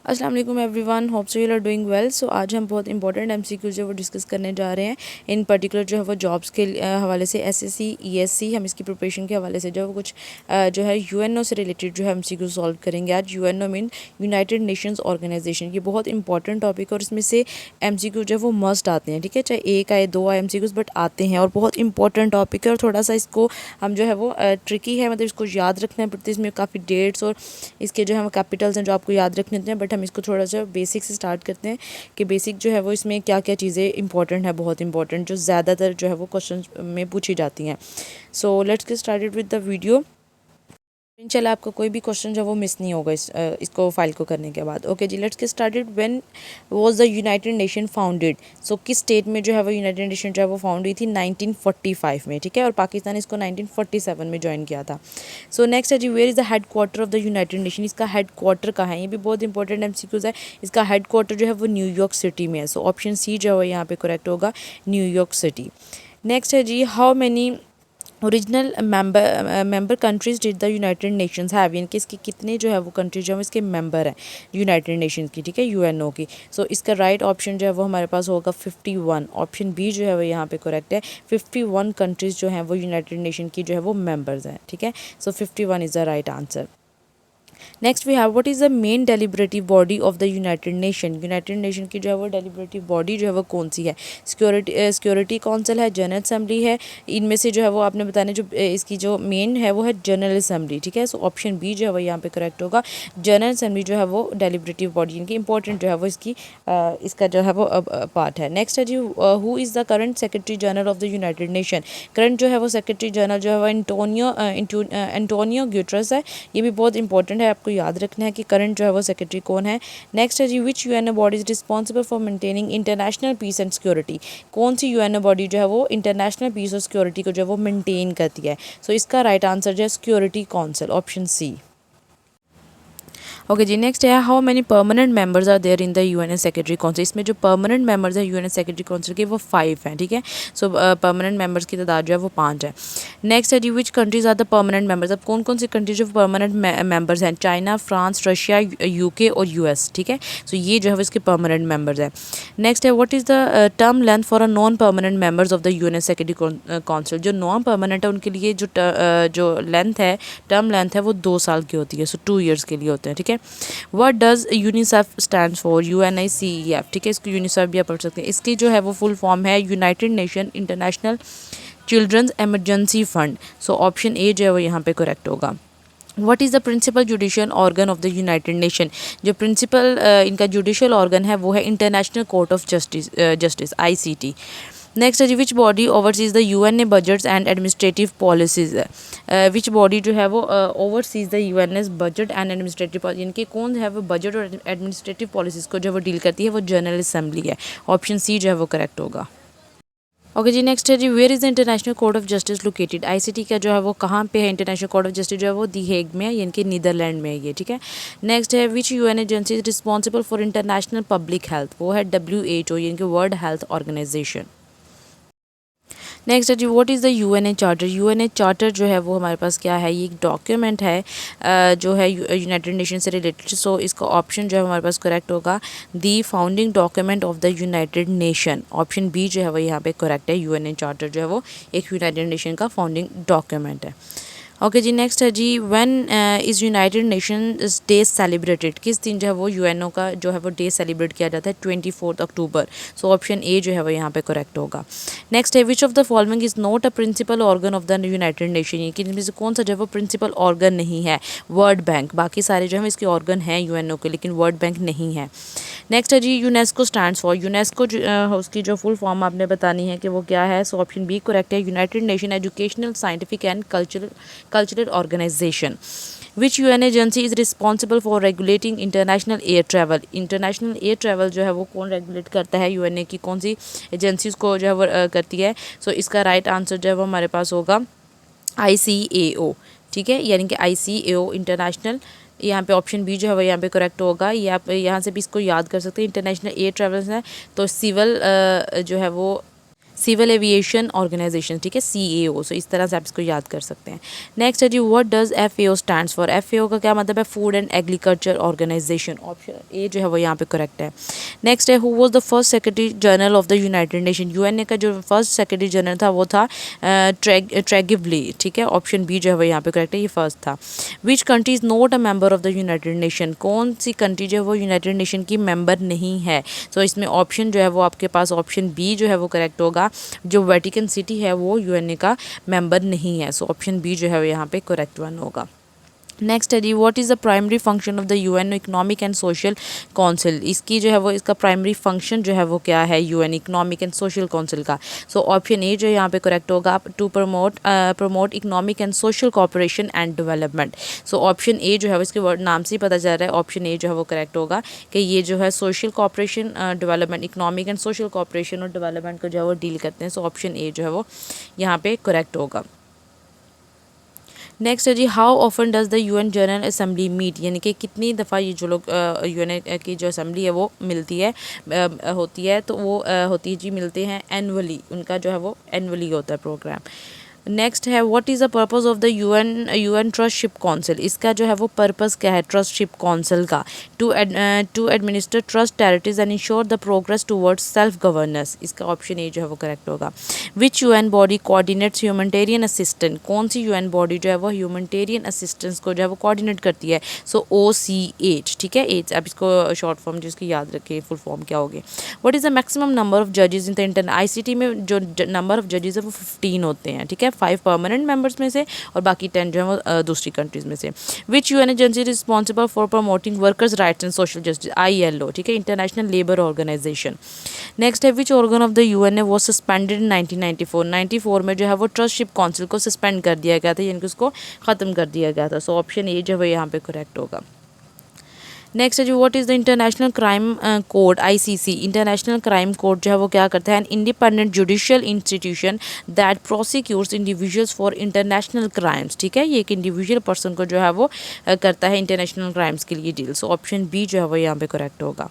अस्सलाम वालेकुम everyone, hope so you are doing well. So आज हम बहुत इंपॉर्टेंट एमसीक्यू जो है वो डिस्कस करने जा रहे हैं। इन पर्टिकुलर जो है वो जॉब्स के हवाले से एसएससी ईएससी हम इसकी प्रिपरेशन के हवाले से जो है वो कुछ जो है यूएनओ से रिलेटेड जो है एमसीक्यू सॉल्व करेंगे आज। UNO mean United Nations Organization, ये बहुत इंपॉर्टेंट टॉपिक है और इसमें से एमसीक्यू जो है वो मस्ट आते हैं, ठीक है, चाहे एक आए दो आए एमसीक्यूज बट आते हैं और बहुत इंपॉर्टेंट टॉपिक है। और थोड़ा सा इसको हम जो है वो ट्रिकी है, मतलब इसको याद रखना पड़ता है। इसमें काफ़ी डेट्स और इसके जो है कैपिटल्स हैं जो आपको याद रखने होते हैं, बट हम इसको थोड़ा सा बेसिक से स्टार्ट करते हैं कि बेसिक जो है वो इसमें क्या क्या चीज़ें इंपॉर्टेंट है, बहुत इंपॉर्टेंट, जो ज़्यादातर जो है वो क्वेश्चन में पूछी जाती हैं। So let's get started with the video. इंशाल्लाह आपका कोई भी क्वेश्चन जो वो मिस नहीं होगा इसको फाइल को करने के बाद। ओके जी, let's get started. When was the United Nation founded? So किस स्टेट में जो है वो यूनाइटेड नेशन जो है वो फाउंड हुई थी? 1945 में, ठीक है, और पाकिस्तान इसको 1947 में ज्वाइन किया था। सो नेक्स्ट है जी, where is the headquarter of the United Nation? इसका हेड क्वार्टर कहाँ है? ये भी बहुत इंपॉर्टेंट एमसीक्यूज है। इसका हेड क्वार्टर जो है वो न्यूयॉर्क सिटी में है। सो ऑप्शन सी जो है यहाँ पे करेक्ट होगा, न्यूयॉर्क सिटी। नेक्स्ट है जी, how many original member countries did the United Nations have? यानी कि इसके कितने जो है वो कंट्रीज जो है इसके मेंबर हैं यूनाइटेड नेशंस की, ठीक है, यूएनओ की। सो इसका राइट ऑप्शन जो है वो हमारे पास होगा 51। ऑप्शन बी जो है वो यहाँ पे करेक्ट है। 51 कंट्रीज जो हैं वो यूनाइटेड नेशन की जो है वो मेंबर्स हैं, ठीक है। So 51 is the right answer. Next we have, what is the main deliberative body of the United Nation? United Nation की जो है वो डेलिब्रेटिव बॉडी जो है वो कौन सी है? सिक्योरिटी काउंसिल है, जनरल असेंबली है, इनमें से जो है वो आपने बताने जो इसकी जो मेन है वो है जनरल असेंबली, ठीक है। सो ऑप्शन बी जो है वो यहाँ पे करेक्ट होगा, जनरल असेंबली जो है वो डेलिब्रेटिव बॉडी, इनकी इंपॉर्टेंट जो है वो इसका जो है वो पार्ट है। नेक्स्ट है जी, who is the current secretary general of the United Nation? Current जो है वो सेक्रेटरी जनरल जो है वो एंटोनियो ग्यूटरस है। ये भी बहुत इंपॉर्टेंट है, आपको याद रखना है कि करंट जो है वो सेक्रेटरी कौन है। नेक्स्ट है जी, which UNO body is responsible for maintaining international peace and security? कौन सी यूएनओ बॉडी जो है वो इंटरनेशनल पीस और सिक्योरिटी को जो है वो मेंटेन करती है? सो इसका राइट आंसर जो है security council, option C. Okay जी, नेक्स्ट है, how many permanent members are there in the UN secretary council? इसमें जो परमानेंट मेंबर्स है यूएनए सेक्रेटरी काउंसिल के वो 5 हैं, ठीक है। सो परमानेंट मेंबर्स की तादाद जो है वो 5 है। नेक्स्ट है जी, which countries are the permanent members? अब कौन कौन सी कंट्रीज जो परमानेंट मेंबर्स हैं? चाइना, फ्रांस, रशिया, यूके और यूएस, ठीक है। सो ये जो है इसके परमानेंट मेंबर्स हैं। नेक्स्ट है, what is the term length for a non permanent members of the UN secretary council? जो नॉन परमानेंट है उनके लिए जो लेंथ है, टर्म लेंथ है वो 2 साल की होती है। सो 2 ईयर्स के लिए होते हैं, ठीक है। What does UNICEF stand for? UNICEF, ठीक है, इसको यूनिसेफ भी आप पढ़ सकते हैं। इसकी जो है वो फुल फॉर्म है United Nation international children's emergency fund. So option A जो है वो यहाँ पे करेक्ट होगा। What is the principal judicial organ of the United Nation? जो प्रिंसिपल इनका जुडिशियल ऑर्गन है वो है international court of justice ICT। Next है जी, which body oversees the UN budgets and administrative policies? Which body जो है वो oversees the UN's budget and administrative policy, इनके कौन है वो बजट और एडमिनिस्ट्रेटिव पॉलिसीज़ को जो वो डील करती है? वो जनरल असेंबली है। ऑप्शन सी जो है वो करेक्ट होगा। ओके जी, नेक्स्ट है जी, where is the international court of justice located? ICT का जो है वो कहाँ पे है? इंटरनेशनल कोर्ट ऑफ जस्टिस जो है वो दी हेग में है, यानी कि नीदरलैंड में है ये, ठीक है। नेक्स्ट है, which UN agency is responsible for international public health? वो है WHO, यानी कि वर्ल्ड हेल्थ ऑर्गेनाइजेशन। नेक्स्ट है जी, what is the UN charter? UN charter जो है वो हमारे पास क्या है? ये एक डॉक्यूमेंट है जो है यूनाइटेड नेशन से रिलेटेड। सो इसका ऑप्शन जो है हमारे पास करेक्ट होगा, the founding document of the United Nation. Option B जो है वो यहाँ पे करेक्ट है। यूएनए चार्टर जो है वो एक यूनाइटेड नेशन का फाउंडिंग डॉक्यूमेंट है। ओके जी, नेक्स्ट है जी, when is United Nations day celebrated? किस दिन जो है वो यूएनओ का जो है वो डे सेलिब्रेट किया जाता है? 24 अक्टूबर। सो ऑप्शन ए जो है वो यहाँ पे करेक्ट होगा। नेक्स्ट है, which of the following is not a principal organ of the United Nation? ये कि इनमें से कौन सा जो है वो प्रिंसिपल ऑर्गन नहीं है? World bank. बाकी सारे जो है इसके ऑर्गन हैं यूएनओ के, लेकिन वर्ल्ड बैंक नहीं है। नेक्स्ट है जी, यूनेस्को स्टैंड्स फॉर? यूनेस्को उसकी जो फुल फॉर्म आपने बतानी है कि वो क्या है। सो ऑप्शन बी करेक्ट है, United Nation Educational Scientific and Cultural Organization. Which UN agency is responsible for regulating international air travel? International air travel जो है वो कौन रेगुलेट करता है? यूएनए की कौन सी एजेंसी उसको जो है वो करती है? सो इसका राइट आंसर जो है वो हमारे पास होगा ICAO, ठीक है, यानी कि ICAO इंटरनेशनल। यहाँ पे ऑप्शन बी जो है वो यहाँ पे करेक्ट होगा। ये आप यहाँ से भी इसको याद कर सकते हैं। इंटरनेशनल एयर ट्रैवल्स है तो सिविल जो है वो सिविल एविएशन ऑर्गेनाइजेशन, ठीक है, CAO। सो इस तरह से आप इसको याद कर सकते हैं। नेक्स्ट है जी, what does FAO stands for. FAO का क्या मतलब है, food and agriculture organisation. Option A जो है वो यहाँ पे करेक्ट है। नेक्स्ट है, who was the first secretary general of the United Nation. UN का जो फर्स्ट सेक्रेटरी जनरल था वो था ट्रेगिवली, ठीक है। ऑप्शन बी जो है वो यहाँ पे करेक्ट है, ये फर्स्ट था। विच country is not a member of the United Nation. कौन सी कंट्री जो है वो यूनाइटेड नेशन की मेंबर नहीं है। सो इसमें ऑप्शन जो है वो आपके पास ऑप्शन बी जो है वो करेक्ट होगा। जो वेटिकन सिटी है वो UN का मेंबर नहीं है। सो ऑप्शन बी जो है वो यहाँ पे करेक्ट वन होगा। नेक्स्ट है जी, what is the primary function of the UN economic and social council. इसकी जो है वो इसका प्राइमरी फंक्शन जो है वो क्या है UN economic and social council का। सो ऑप्शन ए जो यहाँ पे करेक्ट होगा, to promote economic and social cooperation and development. So option A जो है वो इसके वर्ड नाम से ही पता चल रहा है, ऑप्शन ए जो है वो करेक्ट होगा कि ये जो है social cooperation development, economic and social cooperation और डेवलपमेंट को जो है वो डील करते हैं। सो ऑप्शन ए जो है वो यहाँ पे करेक्ट होगा। नेक्स्ट है जी, how often does the UN general assembly meet. यानी कि कितनी दफ़ा ये जो लोग UN की जो असेंबली है वो मिलती है, होती है, तो वो होती है जी, मिलते हैं एनुअली। उनका जो है वो एनुअली होता है प्रोग्राम। नेक्स्ट है, what is the purpose of the UN trusteeship council. इसका जो है वो पर्पज़ क्या है ट्रस्टशिप काउंसिल का, to administer trust territories and ensure the progress towards self governance. इसका ऑप्शन ए जो है वो करेक्ट होगा। Which UN body coordinates humanitarian assistant. कौन सी UN बॉडी जो है वो ह्यूमैनिटेरियन असिस्टेंस को जो है वो कोऑर्डिनेट करती है। सो OCH, ठीक है, एच। आप इसको शॉर्ट फॉर्म जिसकी याद रखें, फुल फॉर्म क्या होगी। What is the maximum number of जजेस इन द इंटरनेशनल ICT में जो नंबर ऑफ जजेस है वो 15 होते हैं, ठीक है, 5 परमानेंट मेंबर्स में से और बाकी 10 जो है वो दूसरी कंट्रीज़ में से। विच UN agency responsible for promoting workers rights and social justice. ILO, ठीक है, इंटरनेशनल लेबर ऑर्गेनाइजेशन। नेक्स्ट है, which organ of the UN है वो सस्पेंडेड इन 1994। 94 में जो है वो ट्रस्टशिप काउंसिल को सस्पेंड कर दिया गया था, यानी कि उसको ख़त्म कर दिया गया था। सो ऑप्शन ए जो है यहाँ पे करेक्ट होगा। नेक्स्ट है जी, what is the international crime code ICC। International crime code जो है वो क्या करता है, an independent judicial institution that prosecutes individuals for international crimes, ठीक है। ये एक इंडिविजुअल पर्सन को जो है वो करता है इंटरनेशनल क्राइम्स के लिए डील। सो ऑप्शन बी जो है वो यहाँ पे करेक्ट होगा।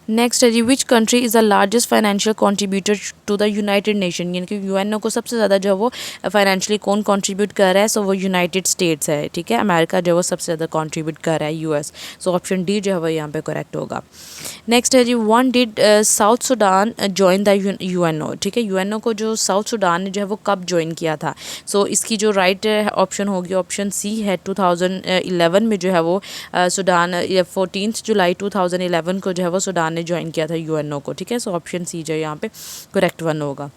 नेक्स्ट है जी, which country is the largest financial contributor to the United Nation. यानी कि UN को सबसे ज़्यादा जो है वो फाइनेंशियली कौन कंट्रीब्यूट कर रहा है। सो वो यूनाइटेड स्टेट्स है, ठीक है। अमेरिका जो है वो सबसे ज़्यादा कंट्रीब्यूट कर रहा है, US। सो ऑप्शन डी जो है वो यहाँ पे करेक्ट होगा। नेक्स्ट है जी, when did South Sudan join the UNO, ठीक है। UNO को जो साउथ सुडान ने जो है वो कब ज्वाइन किया था। सो इसकी जो राइट ऑप्शन होगी ऑप्शन सी है, 2011 में जो है वो सुडान 14 जुलाई 2011 को जो है वो सुडान ने ज्वाइन किया था UNO को, ठीक है। सो ऑप्शन सी जो यहाँ पे करेक्ट वन होगा।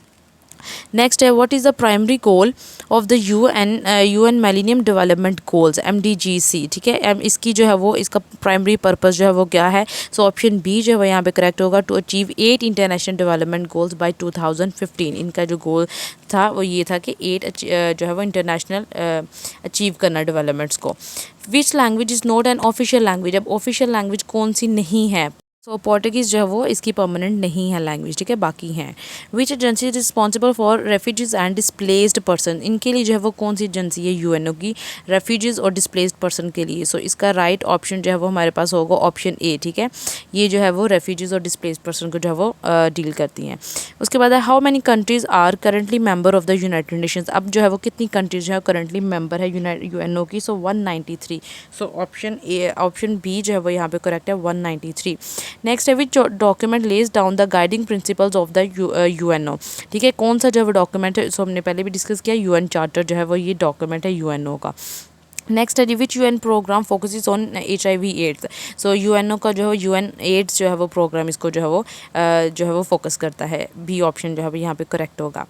नेक्स्ट है, what is the primary goal of the UN millennium development goals MDGC, ठीक है। इसकी जो है वो इसका प्राइमरी पर्पस जो है वो क्या है। सो ऑप्शन बी जो है वो यहाँ पे करेक्ट होगा, to achieve 8 international development goals by 2015। इनका जो गोल था वो ये था कि 8 जो है वो इंटरनेशनल अचीव करना डेवलपमेंट्स को। Which language is not an official language. अब ऑफिशियल लैंग्वेज कौन सी नहीं है। सो पोर्टुगीज़ जो है वो इसकी परमानेंट नहीं है लैंग्वेज, ठीक है, बाकी हैं। Which agency is responsible for refugees and displaced person. इनके लिए जो है वो कौन सी एजेंसी है UNO की, रेफ्यूजीज और डिस्प्लेस्ड पर्सन के लिए। सो इसका राइट ऑप्शन जो है वो हमारे पास होगा ऑप्शन ए, ठीक है। ये जो है वो रेफ्यूजीज और डिस्प्लेस्ड पर्सन को जो है वो डील करती हैं। उसके बाद है, how many countries are currently member of the United Nations. अब जो है वो कितनी कंट्रीज जो है करंटली मेंबर है UNO की। सो 193। सो ऑप्शन बी जो है वो यहाँ पे करेक्ट है, 193। नेक्स्ट है, which document lays down the guiding principles of the UNO, ठीक है। कौन सा जो है वो डॉक्यूमेंट है, सो हमने पहले भी डिस्कस किया, UN चार्टर जो है वो ये डॉक्यूमेंट है UNO का। नेक्स्ट है, which UN programme focuses on HIV AIDS. So UNO का जो है UN एड्स जो है वो प्रोग्राम इसको जो है वो फोकस करता है। बी ऑप्शन जो है वो यहाँ पे करेक्ट होगा।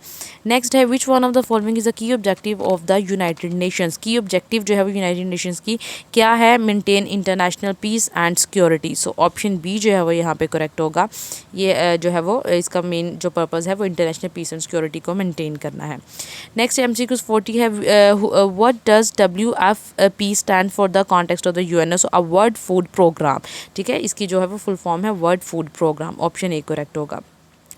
नेक्स्ट है, which one of the following is the key objective of the United Nations. Key objective जो है वो यूनाइटेड नेशंस की क्या है, maintain international peace and security. So option B जो है वो यहाँ पे करेक्ट होगा। ये जो है वो इसका मेन जो पर्पज़ है वो इंटरनेशनल पीस एंड सिक्योरिटी को मेंटेन करना है। नेक्स्ट MCQ 40 है, what does WFP stand for the context of the UNO। So a world food programme, ठीक है। इसकी जो है वो फुल फॉर्म है world food programme. Option A correct होगा।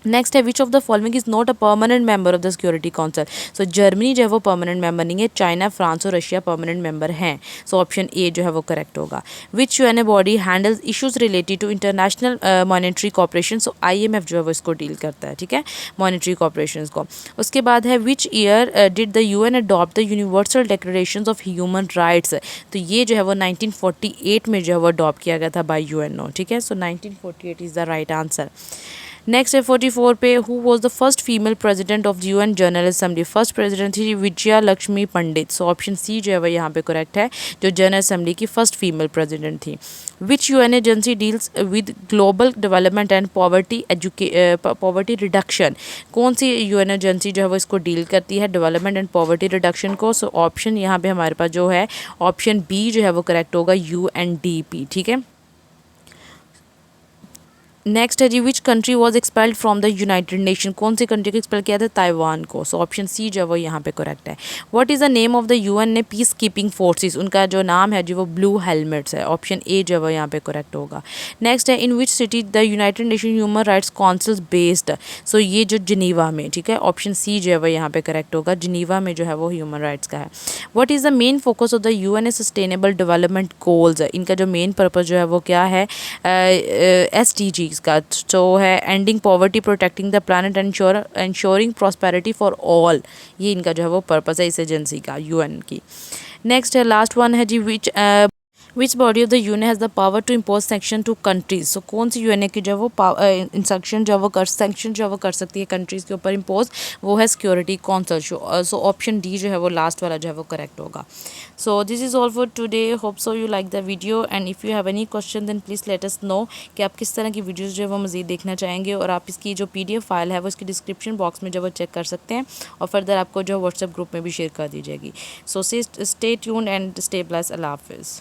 नेक्स्ट है which of the following is not a permanent member of the security council. So Germany जो है वो परमानेंट मेंबर नहीं है, चाइना, फ्रांस और रशिया परमानेंट मेंबर हैं। सो ऑप्शन ए जो है वो करेक्ट होगा। Which UNA body handles issues related to international monetary cooperation. So IMF जो है वो इसको डील करता है, ठीक है, मॉनेटरी कॉपरेशन को। उसके बाद है which year did the UN adopt the universal declaration of human rights. तो ये जो है वो 1948 में जो है वो अडॉप्ट किया गया था बाय यूएनओ, ठीक है। So 1948 is the right answer. Next है 44 पे, who was the first female president of UN general assembly. First president थी Vijaya Lakshmi Pandit. So option C जो है वह यहाँ पे करेक्ट है, जो जनरल असेंबली की फर्स्ट फीमेल प्रेसिडेंट थी। Which UN agency deals with global development and poverty reduction. कौन सी यूएन एजेंसी जो है वो इसको डील करती है, डेवलपमेंट एंड पॉवर्टी रिडक्शन को। सो ऑप्शन यहाँ पे हमारे पास जो है ऑप्शन बी जो है वो करेक्ट होगा, यूएनडीपी, ठीक है। नेक्स्ट है जी, which country was expelled from the United Nation. कौन सी कंट्री को एक्सपेल किया था, ताइवान को। सो ऑप्शन सी जो है वो यहाँ पे करेक्ट है। What is the name of the UN ने पीस कीपिंग फोर्सेस। उनका जो नाम है जी वो ब्लू हेलमेट्स है। ऑप्शन ए जो है वो यहाँ पे करेक्ट होगा। नेक्स्ट है in which city the United Nation human rights council based. So ये जो जिनीवा में, ठीक है, ऑप्शन सी जो है वो यहाँ पे करेक्ट होगा, जिनीवा में जो है वो ह्यूमन राइट्स का है। What is the main focus of the UN sustainable development goals. इनका जो मेन पर्पज जो है वो क्या है, SDGs का। जो है ending poverty, protecting the planet, ensuring prosperity for all. ये इनका जो है वो पर्पस है इस एजेंसी का, यूएन की। नेक्स्ट है लास्ट वन है जी, which body of the UN has the power to impose sanction to countries. So कौन सी यूएन की जो वो सैंक्शन जो वो कर सकती है कंट्रीज़ के ऊपर इम्पोज, वो है security council. So option D जो है वो लास्ट वाला जो है वो करेक्ट होगा। So this is all for today. Hope so you like the video and if you have any question then please let us know कि आप किस तरह की वीडियोज़ जो है वो मज़ीद देखना चाहेंगे। और आप इसकी जो PDF फाइल है वो इसकी डिस्क्रिप्शन बॉक्स में जो वो चेक कर सकते हैं और फर्दर आपको जो व्हाट्सएप ग्रुप में भी शेयर कर दी जाएगी। So stay tuned and stay blessed. अल्लाह हाफिज़।